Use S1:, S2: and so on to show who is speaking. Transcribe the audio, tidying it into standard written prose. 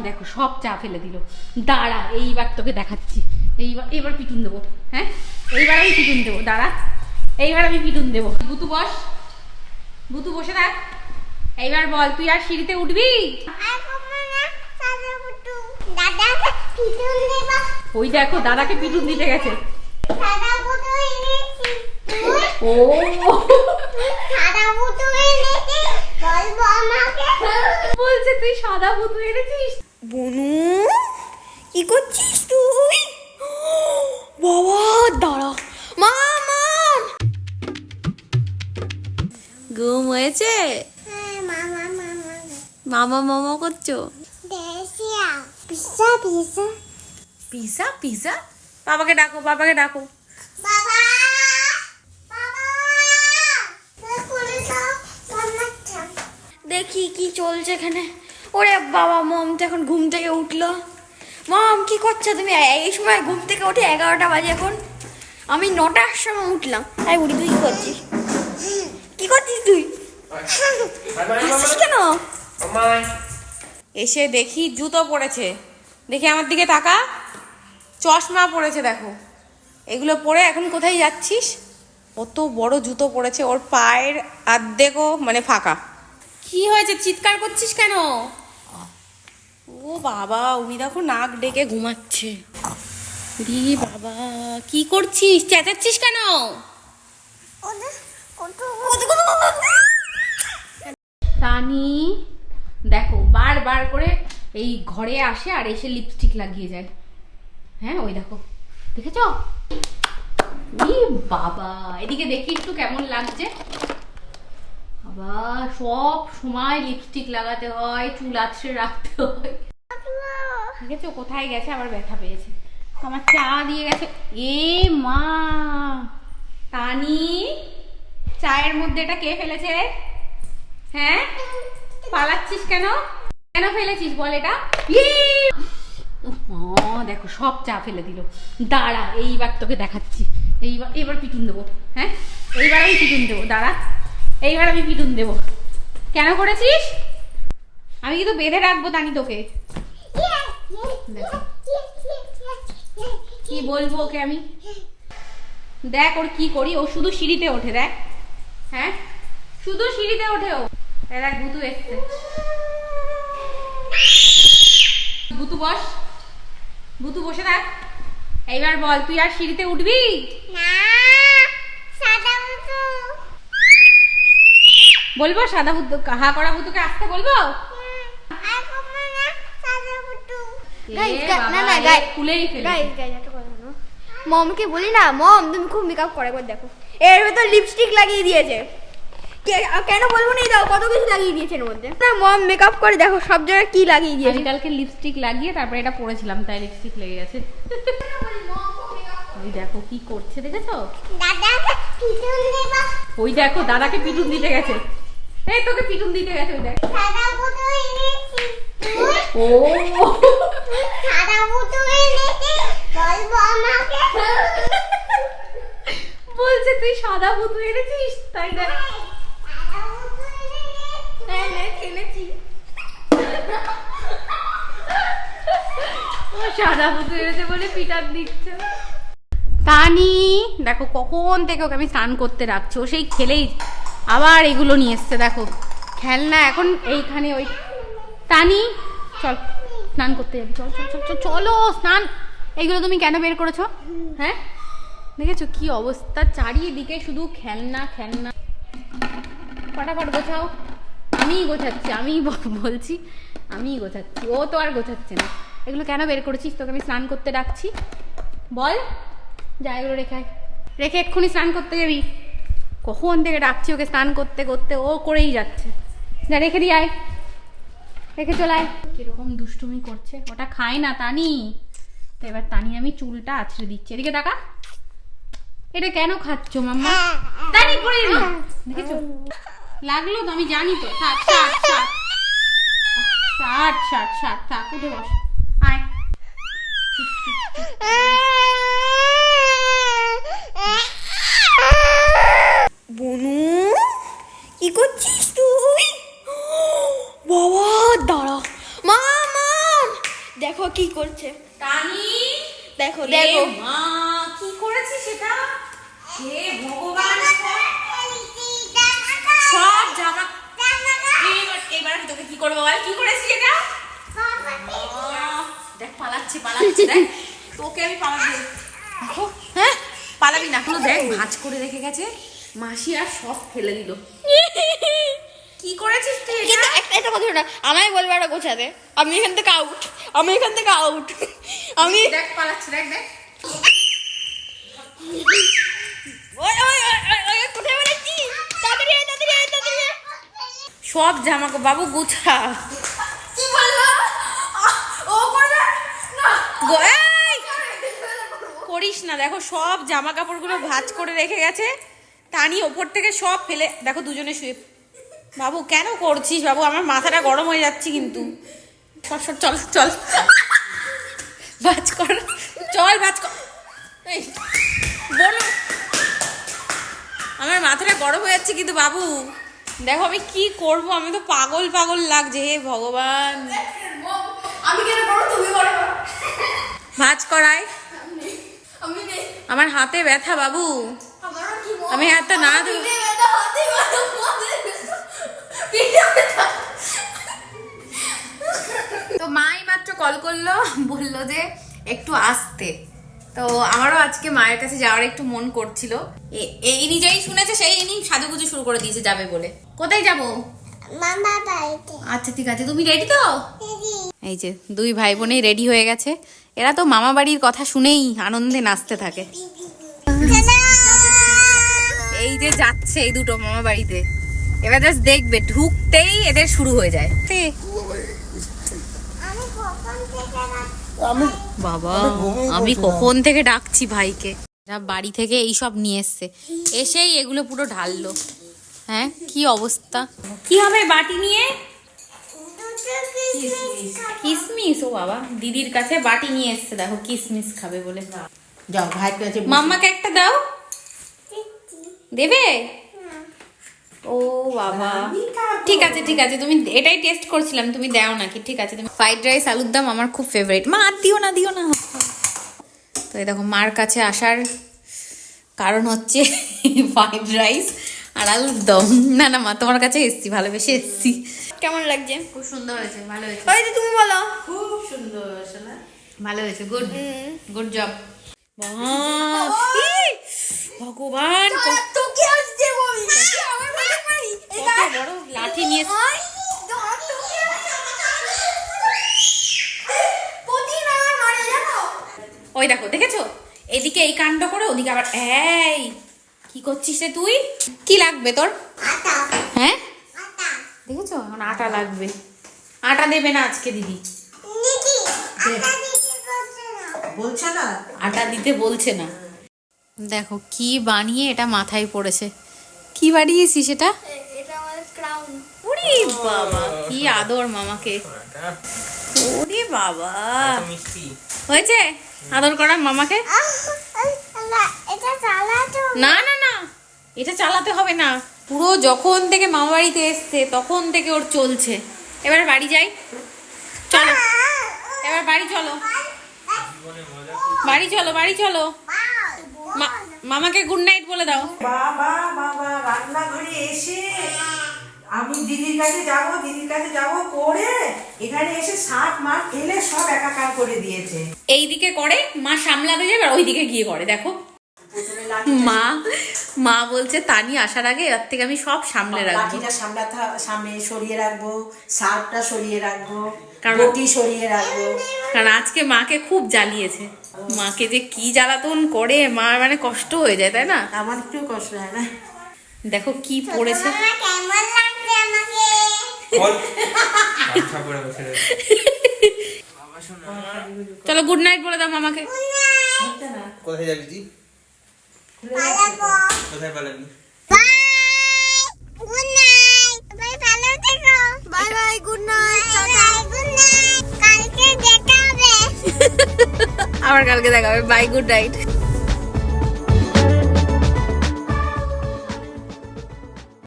S1: দেখো সব চা ফেলে দিল। দাঁড়া, এইবার তোকে দেখাচ্ছি। এইবার পিটুন দেবো। হ্যাঁ, এইবার আমি পিটুন দেবো। দাঁড়া, এইবার আমি পিটুন দেবো। বুতু বস, বুতু বসে থাক। এইবার বল, তুই আর সিঁড়িতে উঠবি? ওই দেখো, দাদাকে পিটুন দিতে গেছে। ও বলছে তুই সাদা বুতু এনেছিস।
S2: বনু, কি করছিস তুই? বাবা দাঁড়া, মামা ঘুম হয়েছে? মামা মামা করছো? পিজা পিজা, বাবাকে ডাকো, বাবাকে ডাকো। দেখি কি চলছে এখানে। ওরে বাবা, মম তো এখন ঘুম থেকে উঠলো। মম কি করছো তুমি? এই সময় ঘুম থেকে উঠে 11টা বাজে এখন। আমি 9টার সময় উঠলাম। আরে বুড়ি, তুই কি করছিস? কি করছিস তুই? হাসছিস কেন?
S1: এসে দেখি জুতো পরেছে। দেখি আমার দিকে তাকা, চশমা পরেছে। দেখো, এগুলো পরে এখন কোথায় যাচ্ছিস? কত বড় জুতো পরেছে, ওর পায়ের অর্ধেকও মানে ফাঁকা। কি হয়েছে, চিৎকার করছিস কেন? ও বাবা, উনি দেখো নাক ডেকে ঘুমাচ্ছে। রে বাবা, কি করছিস? চেঁচাচ্ছিস কেন? তানি দেখো, বারবার করে এই ঘরে আসে আর এসে লিপস্টিক লাগিয়ে যায়। হ্যাঁ, ওই দেখো, দেখেছ? বাবা, এদিকে দেখি একটু কেমন লাগছে। বাবা, সব সময় লিপস্টিক লাগাতে হয়, চুল আছড়ে রাখতে হয়। দেখেছো কোথায় গেছে? আবার ব্যথা পেয়েছে। আমার চা দিয়ে গেছে। এ মা, তানি, চায়ের মধ্যে এটা কে ফেলেছে? হ্যাঁ, পালাচ্ছিস কেন? কেন ফেলেছিস বল এটা? দেখো সব চা ফেলে দিল। দাঁড়া, এইবার তোকে দেখাচ্ছি। এইবার পিটুন দেবো। হ্যাঁ, এইবার আমি পিটুন দেবো। দাঁড়া, এইবার আমি পিটুন দেবো। কেন করেছিস? আমি কিন্তু বেঁধে রাখবো তানি তোকে। কি বলবো ওকে আমি? দেখ ওর কি করি। ও শুধু সিঁড়িতে ওঠে, দেখ। হ্যাঁ, শুধু সিঁড়িতে ওঠে ও। দেখ, বুতু এসছে। বুতু বস, বুতু বসে থাক। এইবার বল, তুই আর সিঁড়িতে উঠবি? বলবো সাদা বুতু, হা করা বুতুকে আসতে বলবো?
S2: মমকে বলি না, মম তুমি খুব মেকআপ করে, একবার দেখো এর ভেতর লিপস্টিক লাগিয়ে দিয়েছে। কেন বলবো না, দাও কত কিছু লাগিয়ে দিয়েছে এর মধ্যে। মম মেকআপ করে দেখো সব জায়গায় কি লাগিয়ে দিয়েছে।
S1: আমি কালকে লিপস্টিক লাগিয়ে তারপরে এটা পরেছিলাম, তাই লিপস্টিক লেগে গেছে। ওই দেখো কি করছে, দেখেছো? ওই দেখো, দাদাকে পিটুন দিতে গেছে। এই তোকে পিটুন দিতে গেছে। ওই দেখ, ও বলছে তুই সাদা বুতু এনেছিস, তাই দেখ। সাদা বুতু এনেছে বলে পিটার দিচ্ছে। তানি দেখো, কখন থেকে ওকে আমি স্নান করতে রাখছি, ও সেই খেলেই আবার এগুলো নিয়ে এসছে। দেখো খেলনা এখন এইখানে। ওই তানি, চল স্নান করতে যাবি, চল চল চল চলো স্নান। এইগুলো তুমি কেন বের করেছো? হ্যাঁ, দেখেছো কি অবস্থা? চারিদিকে শুধু খেলনা খেলনা। ফটাফট গোছাও। আমিই গোছাচ্ছি, আমিই বলছি, আমিই গোছাচ্ছি, ও তো আর গোছাচ্ছে না। এগুলো কেন বের করেছিস? তোকে আমি স্নান করতে ডাকছি, বল। যা, এগুলো রেখে রেখে এক্ষুনি স্নান করতে যাবি। কখন থেকে ডাকছি ওকে স্নান করতে করতে, ও করেই যাচ্ছে। যা, রেখে দিয়ে আয়, রেখে চলে আয়। কিরকম দুষ্টুমি করছে। ওটা খায় না তানি। তো এবার তানি আমি চুলটা আছড়ে দিচ্ছি। এদিকে টাকা, এটা কেন খাচ্ছ মাম্মা? তানি পড়ে যাবি, দেখেছো? লাগলো তো, আমি জানি তো। থাক, ষাট ষাট ষাট ষাট ষাট থাক, উঠে বস, আয়।
S2: বনু, কি করছিস তুই? কি করছে,
S1: তানি
S2: দেখো
S1: এ
S2: দেখো।
S1: মা কি করেছিস সেটা? হে ভগবান, সব জামা এবার আমি তোকে কি করবো বল? কি করেছিস এটা? দেখ পালাচ্ছে পালাচ্ছে, দেখ তোকে আমি পালাবো। দেখো, হ্যাঁ পালাবি না, কোনো দেখ ভাঁজ করে রেখে গেছে মাসি আর সব ফেলে দিল। কি করেছিস তুই এটা?
S2: কিন্তু একটা কথা না, আমায় বলবে একটা গোছাতে, আমি এখান থেকে আউট, আমি এখান থেকে আউট, আমি
S1: দেখ পালাচ্ছে, দেখ দেখ
S2: ওই ওই ওই, ওই কোথায় বেরোচ্ছি, তাড়াতাড়ি আয়, তাড়াতাড়ি আয়, তাড়াতাড়ি আয়।
S1: সব জামা বাবু গুছা।
S2: কি বললো? ও করবে না,
S1: এই! করিস না, দেখো সব জামা কাপড়গুলো ভাঁজ করে রেখে গেছে। টানি ওপর থেকে সব ফেলে, দেখো দুজনে শুয়ে। বাবু কেন করছিস বাবু? আমার মাথাটা গরম হয়ে যাচ্ছে কিন্তু। সর সর, চল চল, ভাঁজ কর, চল ভাঁজ কর। এই, বলো, আমার মাথাটা গরম হয়ে যাচ্ছে কিন্তু বাবু। দেখো আমি কি করব, আমি তো পাগল পাগল লাগছে। হে ভগবান,
S2: আমি কেন করো, তুমি করো।
S1: ভাঁজ করাই।
S2: আমি নেই,
S1: আমার হাতে ব্যথা বাবু,
S2: আমারও কি মন,
S1: আমি হাতটা না দেবো।
S2: পিঠে ব্যথা, হাতে ব্যথা, পিঠে ব্যথা।
S1: তো মাই মাত্র কল করলো, বললো যে একটু আসতে। তো আমারও আজকে মায়ের কাছে যাওয়ার একটু মন করছিল। ইনি যেই শুনেছে সেই ইনি সাজুগুজু শুরু করে দিয়েছে যাবে বলে। কোথায় যাব?
S3: মামা বাড়িতে।
S1: আচ্ছা ঠিক আছে, তুমি রেডি তো? এই যে দুই ভাই বোনেই রেডি হয়ে গেছে। এরা তো মামা বাড়ির কথা শুনেই আনন্দে নাচতে থাকে। এই যে যাচ্ছে এই দুটো মামা বাড়িতে, এবার জাস্ট দেখবে ঢুকতেই এদের শুরু হয়ে যায়।
S3: আমি কখন থেকে
S1: বাবা আমি কখন থেকে ডাকছি ভাইকে। এরা বাড়ি থেকে এই সব নিয়ে এসছে, এসেই এগুলো পুরো ঢাললো। হ্যাঁ কি অবস্থা, কি হবে বাটি নিয়ে? কিসমিস, ও বাবা দিদির কাছে বাটি নিয়ে এসছে, দেখো কিসমিস খাবে বলে।
S4: যাও ভাই কাছে
S1: মাম্মাকে একটা দাও, দেবে? ও বাবা ঠিক আছে ঠিক আছে, তুমি এটাই টেস্ট করছিলাম, তুমি দাও নাকি? ঠিক আছে, তুমি ফ্রাইড রাইস আলুর দম আমার খুব ফেভারিট। মা আর দিও না দিও না। তো এই দেখো মার কাছে আসার কারণ হচ্ছে ফ্রাইড রাইস আর আলুর দম। না না মা, তোমার কাছে এসছি, ভালোবেসে এসছি।
S2: কেমন লাগছে?
S1: খুব সুন্দর হয়েছে, ভালো হয়েছে,
S2: ওই যে তুমি বলো।
S4: খুব সুন্দর হয়েছে না?
S1: ভালো হয়েছে, গুড গুড জব। ভগবান
S2: তোকে আসছে বলি, আমার বলে পারি
S1: কত বড় লাঠি নিয়ে ওই দেখো, দেখেছো এদিকে এই কাণ্ড করে ওদিকে আবার। এই কি করছিস রে তুই? কি লাগবে তোর? হ্যাঁ দেখেছো, এখন আটা লাগবে। আটা দেবে না আজকে দিদি,
S4: বলছে না?
S1: আটা দিতে বলছে না। দেখো কি বানিয়ে এটা মাথায় পড়েছে। কি বানিয়েছিস এটা?
S2: এটা আমাদের ক্রাউন।
S1: ওরে বাবা কি আদর মামাকে। ওরে বাবা হয়েছে আদর করা মামাকে?
S3: এটা চালাতো।
S1: না না না, এটা চালাতে হবে না। পুরো যখন থেকে মামা বাড়িতে এসছে তখন থেকে ওর চলছে। এবার বাড়ি যাই, চলো এবার বাড়ি চলো, বাড়ি চলো, বাড়ি চলো। মামাকে গুড নাইট বলে দাও।
S4: বাবা বাবা রান্নাঘরে এসে আমি দিদির কাছে যাব করে এখানে এসে শাক মাছ ফেলে সব একাকার করে দিয়েছে।
S1: এইদিকে করে মা সামলাতে যাবে আর ওইদিকে গিয়ে করে। দেখো মা মা বলছে তানি আসার আগে এর থেকে আমি সব সামলে রাখবো।
S4: লাঠিটা সামনে সরিয়ে রাখবো, শাকটা সরিয়ে রাখবো,
S1: কারণ-
S4: বটি সরিয়ে রাখবো।
S1: কারণ আজকে মাকে খুব জ্বালিয়েছে। মাকে যে কি জ্বালাতন করে মা মানে কষ্ট হয়ে যায়, তাই না?
S4: আমার একটু কষ্ট হয় না?
S1: দেখো কি পড়েছে।
S3: মামা কেমন লাগছে আমাকে?
S1: চলো গুড নাইট বলে দাও মামাকে।
S5: কোথায় যাবি তুই?
S3: পালাবো।
S5: কোথায় পালাবি?
S3: বাই। Good night. বাই, ভালো থেকো।
S2: Bye bye, good night.
S3: Bye bye, good night. কালকে দেখা হবে।
S1: আবার কালকে দেখা হবে। Bye, good night.